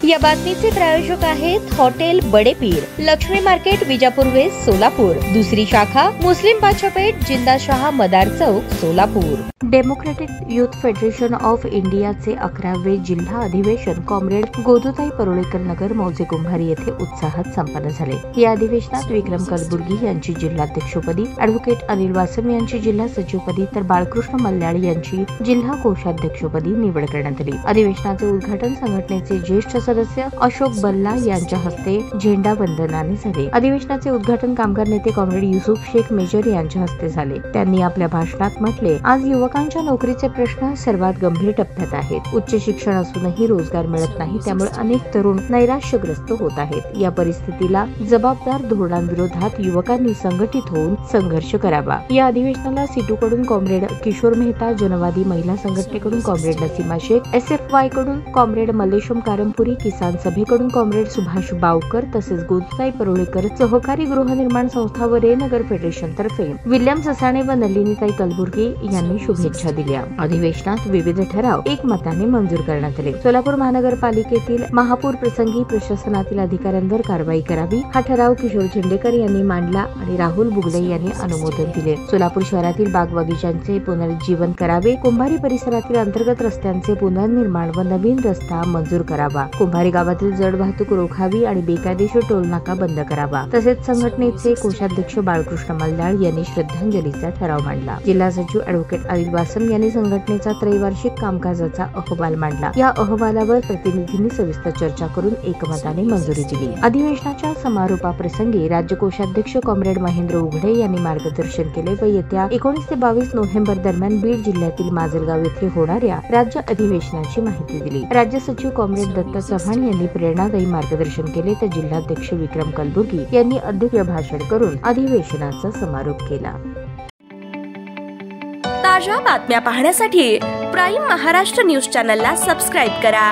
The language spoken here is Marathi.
या बातमीचे प्रायोजक आहेत hotel Badepir, Laxmi market, Vijapur west, Solapur. दुसरी शाखा Muslim Badshahpeth, Jindashah Madar Chowk, Solapur. Democratic Youth Federation of इंडियाचे 11वे जिल्हा अधिवेशन कॉम्रेड गोदूताई परुळेकर नगर मौजे कुंभारी येथे उत्साहात संपन्न झाले। या अधिवेशनात विक्रम कलबुर्गी यांची जिल्हाध्यक्षपदी, ॲडव्होकेट अनिल वासम यांची जिल्हा सचिवपदी तर बाळकृष्ण मल्ल्याळ यांची जिल्हा कोषाध्यक्षपदी निवड करण्यात आली। अधिवेशनाचे उद्घाटन संघटनेचे ज्येष्ठ सदस्य अशोक बल्ला यांच्या हस्ते झेंडा वंदनाने झाले। अधिवेशनाचे उद्घाटन कामगार नेते कॉम्रेड युसुफ शेख मेजर यांच्या हस्ते झाले। त्यांनी आपल्या भाषणात म्हटले, आज युवकांच्या नोकरीचे प्रश्न सर्वात गंभीर टप्प्यात आहेत। उच्च शिक्षण असूनही रोजगार मिळत नाही, त्यामुळे अनेक तरुण नैराश्यग्रस्त होत आहेत। या परिस्थितीला जबाबदार धोरणांविरोधात युवकांनी संघटित होऊन संघर्ष करावा। या अधिवेशनाला सीटूकडून कॉम्रेड किशोर मेहता, जनवादी महिला संघटनेकडून कॉम्रेड नसीमा शेख, SFY कडून कॉम्रेड मल्लेशम कारमपुरी, किसान सभेकडून कॉम्रेड सुभाष बावकर तसेच गोदूताई परुळेकर सहकारी गृहनिर्माण संस्था व रे नगर फेडरेशन तर्फे विल्यम ससाणे व नलिनीताई कलबुर्गी यांनी शुभेच्छा दिल्या। अधिवेशनात विविध ठराव एकमताने मंजूर करण्यात आले। सोलापूर महानगरपालिकेतील महापूर प्रसंगी प्रशासनातील अधिकाऱ्यांवर कारवाई करावी हा ठराव किशोर झेंडेकर यांनी मांडला आणि राहुल बुगले यांनी अनुमोदन दिले। सोलापूर शहरातील बाग बगीचांचे पुनरुज्जीवन करावे, कुंभारी परिसरातील अंतर्गत रस्त्यांचे पुनर्निर्माण व नवीन रस्ता मंजूर करावा, कुंभारी गावातील जड वाहतूक रोखावी आणि बेकायदेशीर टोलनाका बंद करावा। तसेच संघटनेचे कोषाध्यक्ष बाळकृष्ण मल्ल्याळ यांनी श्रद्धांजलीचा ठराव मांडला। जिल्हा सचिव ॲडव्होकेट अनिल वासम यांनी संघटनेचा त्रैवार्षिक कामकाजाचा अहवाल मांडला। या अहवालावर प्रतिनिधींनी सविस्तर चर्चा करून एकमताने मंजुरी दिली। अधिवेशनाच्या समारोपाप्रसंगी राज्य कोषाध्यक्ष कॉम्रेड महेंद्र उघडे यांनी मार्गदर्शन केले व येत्या 19 ते 22 नोव्हेंबर दरम्यान बीड जिल्ह्यातील माजलगाव येथे होणाऱ्या राज्य अधिवेशनाची माहिती दिली। राज्य सचिव कॉम्रेड दत्ता चव्हाण यांनी प्रेरणादायी मार्गदर्शन केले तर जिल्हाध्यक्ष विक्रम कलबुर्गी यांनी अध्यक्ष भाषण करून अधिवेशनाचा समारोप केला। ताज्या बातम्या पाहण्यासाठी प्राईम महाराष्ट्र न्यूज चॅनलला सबस्क्राईब करा।